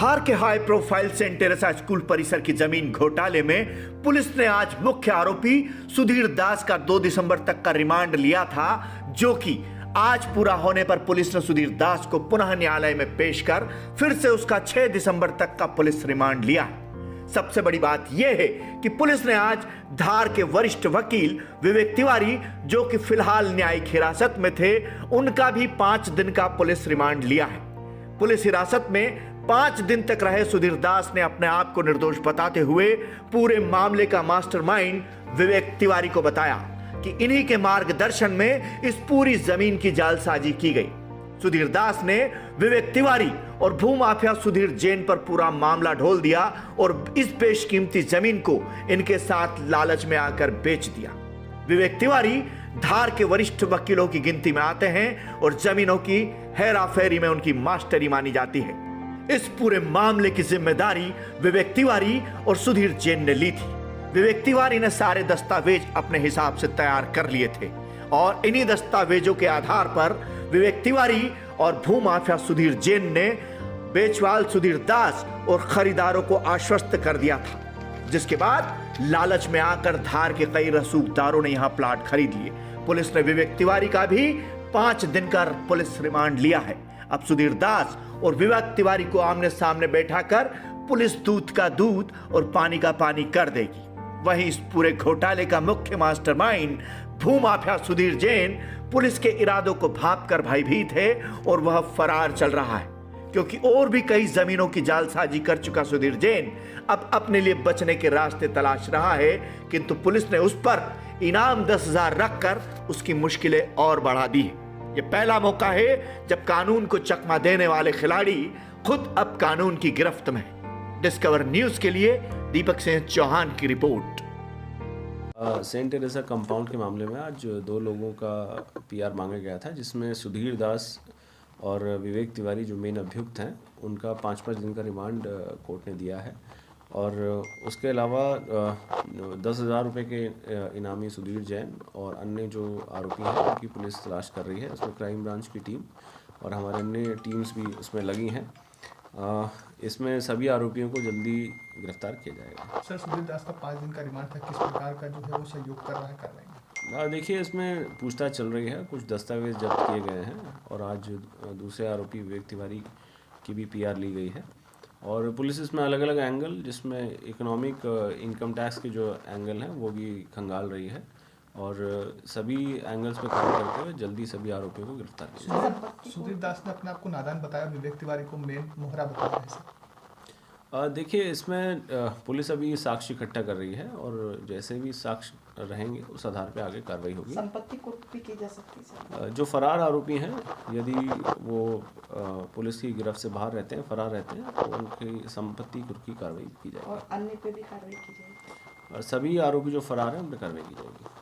धार के high profile Saint Teresa school परिसर की जमीन घोटाले में पुलिस ने आज मुख्य आरोपी सुधीर दास का 2 दिसंबर तक का रिमांड लिया था, जो कि आज पूरा होने पर पुलिस ने सुधीर दास को पुनः न्यायालय में पेश कर फिर से उसका 6 दिसंबर तक का पुलिस रिमांड लिया है। सबसे बड़ी बात यह है कि पुलिस ने आज धार के वरिष्ठ वकील विवेक तिवारी, जो कि फिलहाल न्यायिक हिरासत में थे, उनका भी 5 दिन का पुलिस रिमांड लिया है। पुलिस हिरासत में 5 दिन तक रहे सुधीर दास ने अपने आप को निर्दोष बताते हुए पूरे मामले का मास्टरमाइंड विवेक तिवारी को बताया कि इन्हीं के मार्गदर्शन में इस पूरी जमीन की जालसाजी की गई। सुधीर दास ने विवेक तिवारी और भूमाफिया सुधीर जैन पर पूरा मामला ढोल दिया और इस बेशकीमती जमीन को इनके साथ लालच में आकर बेच दिया। विवेक तिवारी धार के वरिष्ठ वकीलों की गिनती में आते हैं और जमीनों की हेराफेरी में उनकी मास्टरी मानी जाती है। इस पूरे मामले की जिम्मेदारी विवेक तिवारी और सुधीर जैन ने ली थी। विवेक तिवारी ने सारे दस्तावेज अपने हिसाब से तैयार कर लिए थे और इन्हीं दस्तावेजों के आधार पर विवेक तिवारी और भूमाफिया सुधीर जैन ने बेचवाल सुधीर दास और खरीदारों को आश्वस्त कर दिया था, जिसके बाद लालच में आकर धार के कई रसूखदारों ने यहां प्लाट खरीद लिए। पुलिस ने विवेक तिवारी का भी 5 दिन का पुलिस रिमांड लिया है। अब सुधीर दास और विवेक तिवारी को आमने सामने बैठाकर पुलिस दूध का दूध और पानी का पानी कर देगी। वहीं इस पूरे घोटाले का मुख्य मास्टरमाइंड भूमाफिया सुधीर जैन पुलिस के इरादों को भांपकर भयभीत है और वह फरार चल रहा है, क्योंकि और भी कई जमीनों की जालसाजी कर चुका सुधीर जैन अब अपने लिए बचने के रास्ते तलाश रहा है, किंतु पुलिस ने उस पर इनाम 10,000 रखकर उसकी मुश्किलें और बढ़ा दी है। यह पहला मौका है जब कानून को चकमा देने वाले खिलाड़ी खुद अब कानून की गिरफ्त में है। डिस्कवर न्यूज के लिए दीपक सिंह चौहान की रिपोर्ट। सेंट टेरेसा कंपाउंड के मामले में आज 2 लोगों का पीआर मांगा गया था, जिसमें सुधीर दास और विवेक तिवारी जो मेन अभियुक्त हैं, उनका 5-5 दिन का रिमांड कोर्ट ने दिया है। और उसके अलावा 10,000 रुपये के इनामी सुधीर जैन और अन्य जो आरोपी हैं उनकी पुलिस तलाश कर रही है। उसमें क्राइम ब्रांच की टीम और हमारे अन्य टीम्स भी उसमें लगी हैं। इसमें सभी आरोपियों को जल्दी गिरफ्तार किया जाएगा। सर, सुधीर दास का 5 दिन का रिमांड था, किस प्रकार का जो है वो सहयोग कर रहा है कार्रवाई? देखिए, इसमें पूछताछ चल रही है, कुछ दस्तावेज जब्त किए गए हैं और आज दूसरे आरोपी विवेक तिवारी की भी पीआर ली गई है। और पुलिस इसमें अलग अलग एंगल, जिसमें इकोनॉमिक इनकम टैक्स के जो एंगल हैं वो भी खंगाल रही है और सभी एंगल्स पे काम करते हुए जल्दी सभी आरोपियों को गिरफ्तार किया। सुधीर दास ने अपने आप को नादान बताया, विवेक तिवारी को मेन मोहरा बताया है सर। देखिए, इसमें पुलिस अभी साक्ष्य इकट्ठा कर रही है और जैसे भी साक्ष्य रहेंगे उस आधार पे आगे कार्रवाई होगी। संपत्ति कुर्क भी की जा सकती है। जो फरार आरोपी हैं, यदि वो पुलिस की गिरफ्त से बाहर रहते हैं, फरार रहते हैं, तो उनकी संपत्ति कुर्क की कार्रवाई की जाएगी और अन्य पे भी कार्रवाई की जाएगी। और सभी आरोपी जो फरार हैं उन पर कार्रवाई की जाएगी।